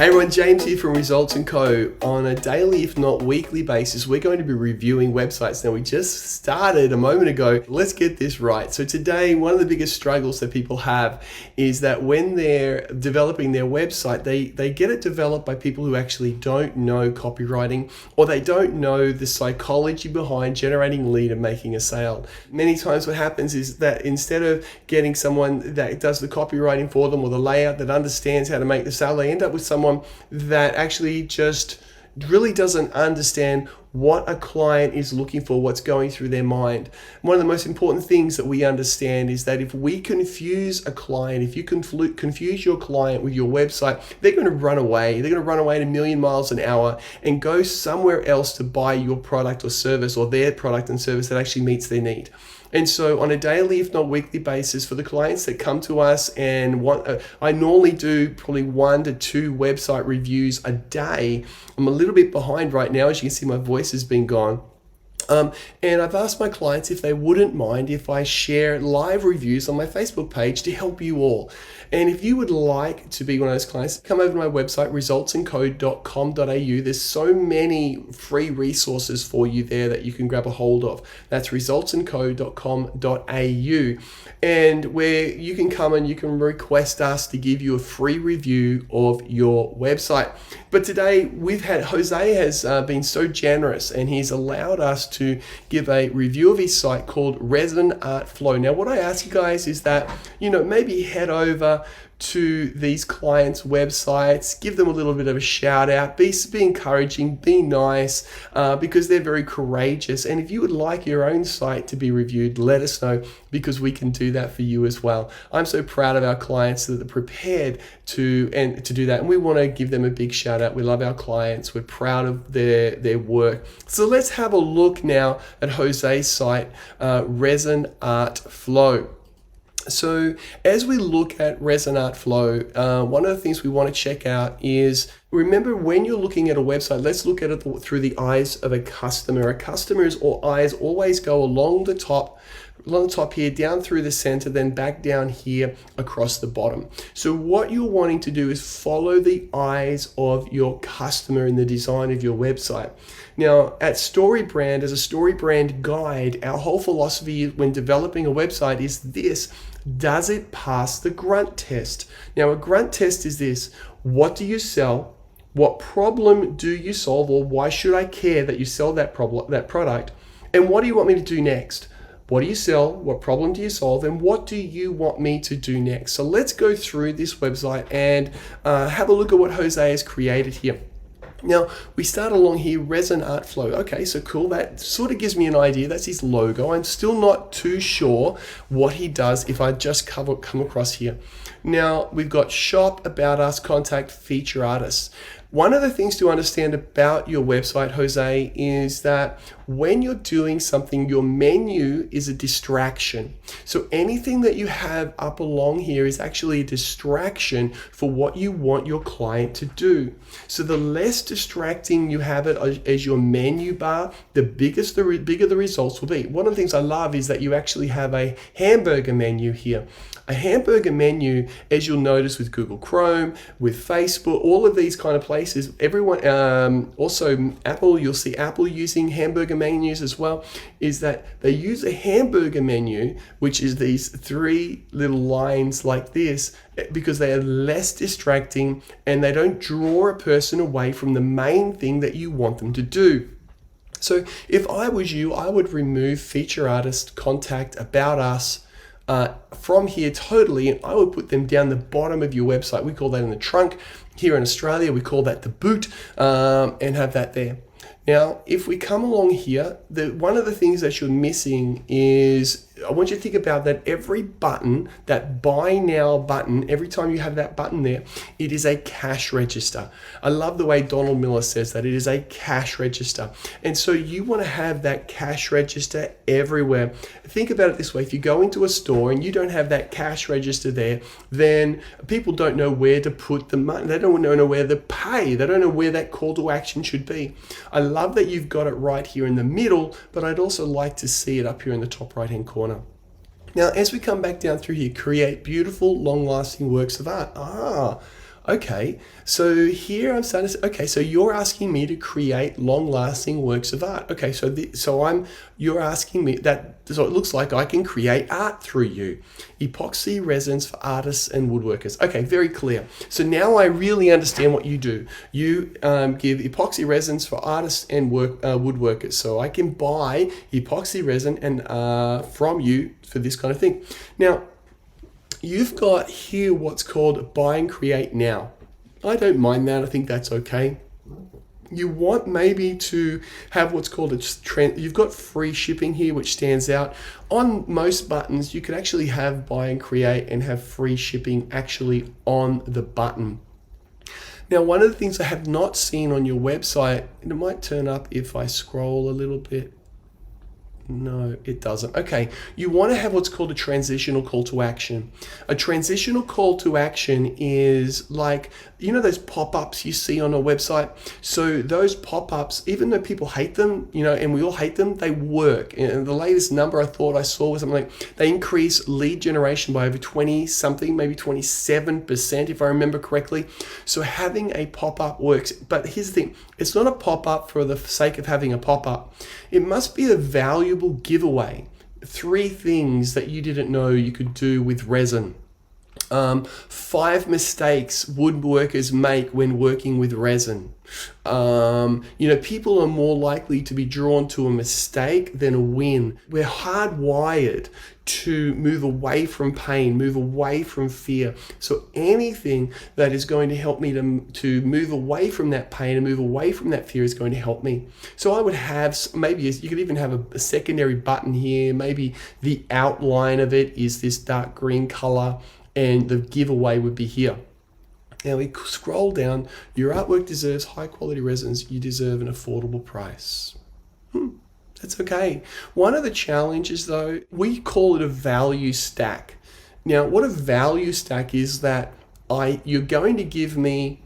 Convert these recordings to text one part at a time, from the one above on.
Hey everyone, James here from Results & Co. On a daily, if not weekly basis, we're going to be reviewing websites. Now, we just started a moment ago. Let's get this right. So today, one of the biggest struggles that people have is that when they're developing their website, they get it developed by people who actually don't know copywriting, or they don't know the psychology behind generating a lead and making a sale. Many times what happens is that instead of getting someone that does the copywriting for them or the layout that understands how to make the sale, they end up with someone that actually just really doesn't understand what a client is looking for, what's going through their mind. One of the most important things that we understand is that if we confuse a client, if you confuse your client with your website, they're going to run away. They're going to run away at 1,000,000 miles an hour and go somewhere else to buy your product or service, or their product and service that actually meets their need. And so on a daily, if not weekly basis, for the clients that come to us and want, I normally do probably 1 to 2 website reviews a day. I'm a little bit behind right now. As you can see, my voice has been gone. And I've asked my clients if they wouldn't mind if I share live reviews on my Facebook page to help you all. And if you would like to be one of those clients, come over to my website, resultsandco.com.au. There's so many free resources for you there that you can grab a hold of. That's resultsandco.com.au. And where you can come and you can request us to give you a free review of your website. But today Jose has been so generous, and he's allowed us to give a review of his site called Resin Art Flow. Now, what I ask you guys is that, maybe head over to these clients' websites, give them a little bit of a shout out, be encouraging, be nice, because they're very courageous. And if you would like your own site to be reviewed, let us know, because we can do that for you as well. I'm so proud of our clients that they're prepared to do that, and we want to give them a big shout out. We love our clients. We're proud of their work. So let's have a look now at Jose's site, Resin Art Flow. So as we look at Resin Art Flow, one of the things we want to check out is, remember, when you're looking at a website, let's look at it through the eyes of a customer. A customer's eyes always go along the top here, down through the center, then back down here across the bottom. So what you're wanting to do is follow the eyes of your customer in the design of your website. Now, at StoryBrand, as a StoryBrand guide, our whole philosophy when developing a website is this: does it pass the grunt test? Now, a grunt test is this: what do you sell? What problem do you solve? Or why should I care that you sell that product? And what do you want me to do next? What do you sell? What problem do you solve? And what do you want me to do next? So let's go through this website and have a look at what Jose has created here. Now, we start along here, Resin Art Flow. Okay, so cool. That sort of gives me an idea. That's his logo. I'm still not too sure what he does if I just come across here. Now, we've got shop, about us, contact, feature artists. One of the things to understand about your website, Jose, is that when you're doing something, your menu is a distraction. So anything that you have up along here is actually a distraction for what you want your client to do. So the less distracting you have it as your menu bar, the bigger the results will be. One of the things I love is that you actually have a hamburger menu here. A hamburger menu, as you'll notice with Google Chrome, with Facebook, all of these kind of places, everyone, also Apple, you'll see Apple using hamburger menus as well, is that they use a hamburger menu, which is these 3 little lines like this, because they are less distracting and they don't draw a person away from the main thing that you want them to do. So if I was you, I would remove feature artist, contact, about us, from here totally, and I would put them down the bottom of your website. We call that in the trunk. Here in Australia, we call that the boot, and have that there. Now, if we come along here, one of the things that you're missing is, I want you to think about that every button, that buy now button, every time you have that button there, it is a cash register. I love the way Donald Miller says that. It is a cash register. And so you want to have that cash register everywhere. Think about it this way. If you go into a store and you don't have that cash register there, then people don't know where to put the money. They don't know where to pay. They don't know where that call to action should be. I love that you've got it right here in the middle, but I'd also like to see it up here in the top right-hand corner. Now, as we come back down through here, create beautiful, long-lasting works of art. Okay, so here I'm starting to say, okay, so you're asking me to create long-lasting works of art. Okay, you're asking me that, so it looks like I can create art through you. Epoxy resins for artists and woodworkers. Okay, very clear. So now I really understand what you do. You give epoxy resins for artists and woodworkers. So I can buy epoxy resin and from you for this kind of thing. Now, you've got here what's called buy and create now. I don't mind that. I think that's okay. You want maybe to have what's called you've got free shipping here, which stands out. On most buttons, you could actually have buy and create and have free shipping actually on the button. Now, one of the things I have not seen on your website, and it might turn up if I scroll a little bit. No, it doesn't. Okay, you want to have what's called a transitional call to action. A transitional call to action is like, you know, those pop-ups you see on a website. So those pop-ups, even though people hate them, you know, and we all hate them, they work. And the latest number I thought I saw was something like they increase lead generation by over 20 something, maybe 27%, if I remember correctly. So having a pop-up works. But here's the thing, it's not a pop-up for the sake of having a pop-up. It must be a valuable giveaway. 3 things that you didn't know you could do with resin. 5 mistakes woodworkers make when working with resin. You know, people are more likely to be drawn to a mistake than a win. We're hardwired to move away from pain, move away from fear. So anything that is going to help me to move away from that pain and move away from that fear is going to help me. So I would have, maybe you could even have a secondary button here. Maybe the outline of it is this dark green color, and the giveaway would be here. Now we scroll down. Your artwork deserves high quality resins. You deserve an affordable price. That's okay. One of the challenges though, we call it a value stack. Now what a value stack is that you're going to give me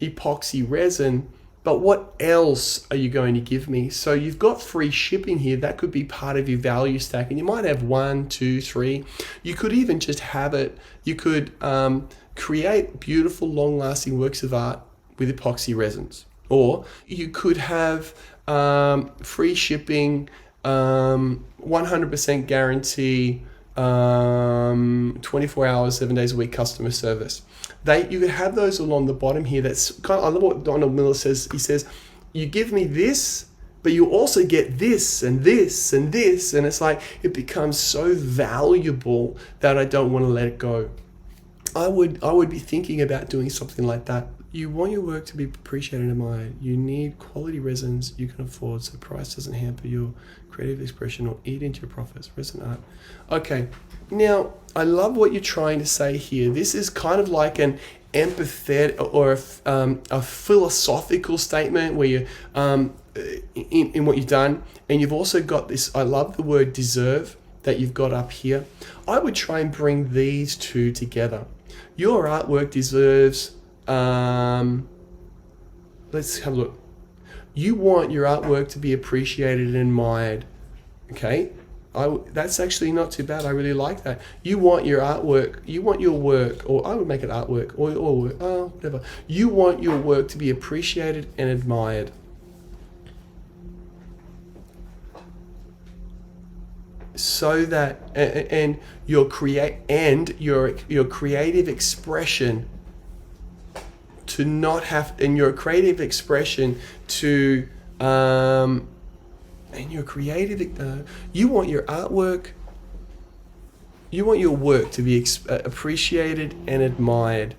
epoxy resin, but what else are you going to give me? So you've got free shipping here. That could be part of your value stack. And you might have 1, 2, 3. You could even just have it. You could create beautiful, long-lasting works of art with epoxy resins. Or you could have free shipping, 100% guarantee, 24 hours, 7 days a week customer service. You could have those along the bottom here. That's kind of, I love what Donald Miller says. He says, you give me this, but you also get this and this and this. And it's like, it becomes so valuable that I don't want to let it go. I would be thinking about doing something like that. You want your work to be appreciated and admired. You need quality resins you can afford so price doesn't hamper your creative expression or eat into your profits. Resin art. Okay, now I love what you're trying to say here. This is kind of like an empathetic or a philosophical statement where you in what you've done, and you've also got this. I love the word deserve that you've got up here. I would try and bring these two together. Your artwork deserves. Let's have a look. You want your artwork to be appreciated and admired. Okay, that's actually not too bad. I really like that. You want your artwork, you want your work, or I would make it artwork or work, whatever. You want your work to be appreciated and admired. So that and your creative expression to not have, and your creative expression to and your creative you want your artwork, you want your work to be appreciated and admired.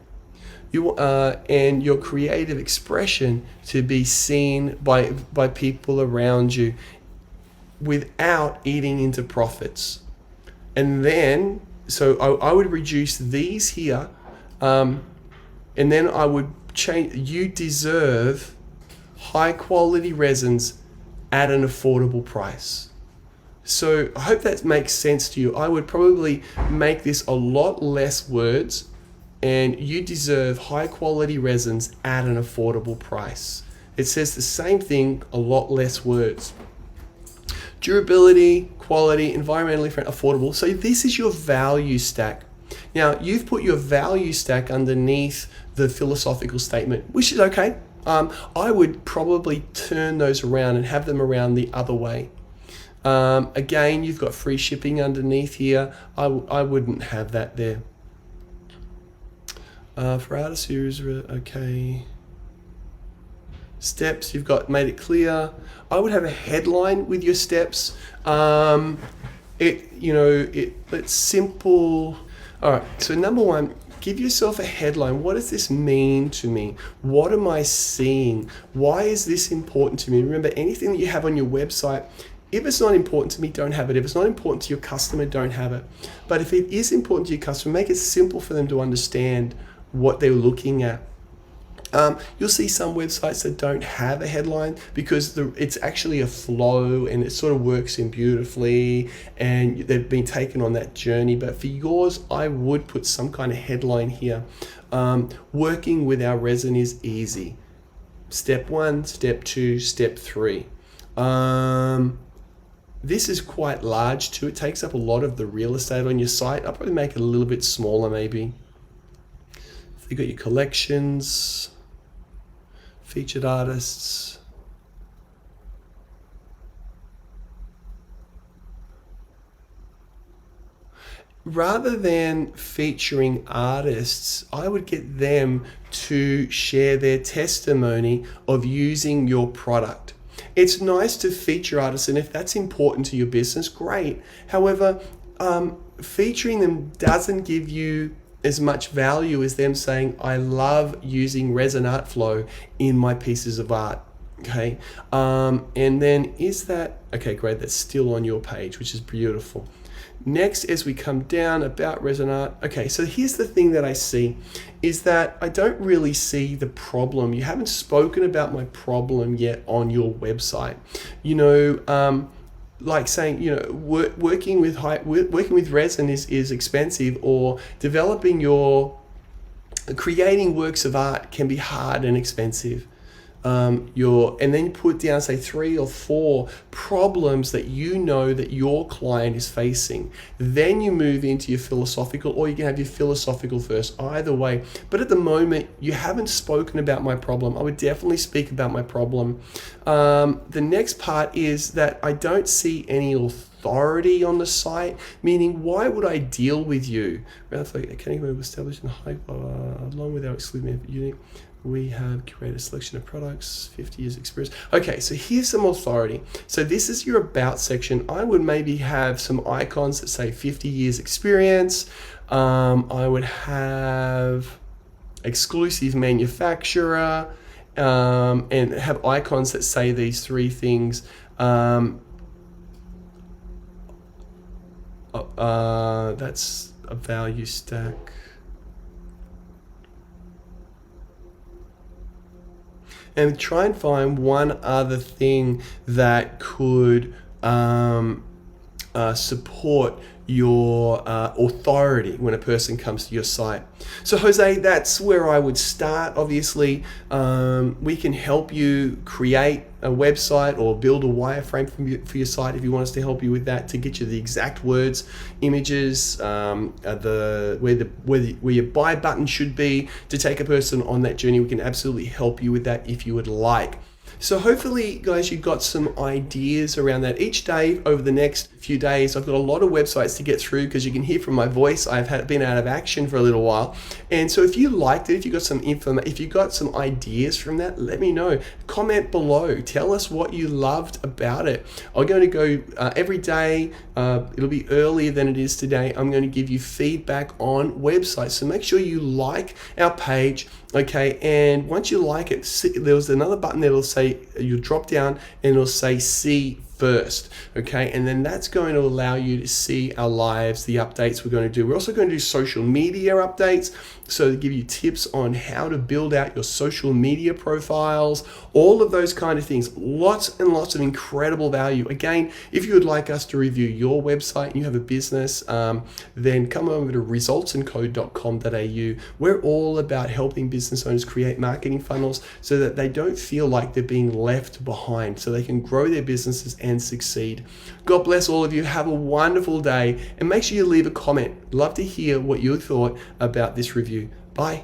You and your creative expression to be seen by people around you without eating into profits. And then so I would reduce these here, and then I would change. You deserve high quality resins at an affordable price. So I hope that makes sense to you. I would probably make this a lot less words, and you deserve high quality resins at an affordable price. It says the same thing, a lot less words. Durability, quality, environmentally friendly, affordable. So this is your value stack. Now, you've put your value stack underneath the philosophical statement, which is okay. I would probably turn those around and have them around the other way. Again, you've got free shipping underneath here. I wouldn't have that there. For artists who's okay. Steps, you've got made it clear. I would have a headline with your steps. It's simple. All right, so number one, give yourself a headline. What does this mean to me? What am I seeing? Why is this important to me? Remember, anything that you have on your website, if it's not important to me, don't have it. If it's not important to your customer, don't have it. But if it is important to your customer, make it simple for them to understand what they're looking at. You'll see some websites that don't have a headline because it's actually a flow and it sort of works in beautifully and they've been taken on that journey. But for yours, I would put some kind of headline here. Working with our resin is easy. Step 1, step 2, step 3. This is quite large too. It takes up a lot of the real estate on your site. I'll probably make it a little bit smaller maybe. You've got your collections, featured artists. Rather than featuring artists, I would get them to share their testimony of using your product. It's nice to feature artists, and if that's important to your business, great. However, featuring them doesn't give you as much value as them saying, I love using resin art flow in my pieces of art. Okay. And then okay, great. That's still on your page, which is beautiful. Next, as we come down about resin art. Okay. So here's the thing that I see is that I don't really see the problem. You haven't spoken about my problem yet on your website. Like saying, working with resin is expensive, or creating works of art can be hard and expensive. And then you put down, say, 3 or 4 problems that that your client is facing. Then you move into your philosophical, or you can have your philosophical first, either way. But at the moment, you haven't spoken about my problem. I would definitely speak about my problem. The next part is that I don't see any authority on the site, meaning why would I deal with you? Can we establish in high, along with our exclusive unique. We have curated a selection of products, 50 years experience. Okay, so here's some authority. So this is your about section. I would maybe have some icons that say 50 years experience. I would have exclusive manufacturer, and have icons that say these 3 things. That's a value stack. And try and find one other thing that could support your authority when a person comes to your site. So Jose, that's where I would start. Obviously, we can help you create a website or build a wireframe for your site if you want us to help you with that, to get you the exact words, images, where your buy button should be to take a person on that journey. We can absolutely help you with that if you would like. So hopefully, guys, you got some ideas around that. Each day over the next few days, I've got a lot of websites to get through, because you can hear from my voice, I've been out of action for a little while. And so if you liked it, if you got some if you got some ideas from that, let me know. Comment below. Tell us what you loved about it. I'm going to go every day. It'll be earlier than it is today. I'm going to give you feedback on websites. So make sure you like our page. Okay, and once you like it, there's another button that'll say, you drop down and it'll say see first. Okay, and then that's going to allow you to see our lives, the updates we're going to do. We're also going to do social media updates, so to give you tips on how to build out your social media profiles, all of those kind of things. Lots and lots of incredible value. Again, if you would like us to review your website and you have a business, then come over to resultsandcode.com.au. We're all about helping business owners create marketing funnels so that they don't feel like they're being left behind, so they can grow their businesses and succeed. God bless all of you. Have a wonderful day, and make sure you leave a comment. Love to hear what you thought about this review. Bye.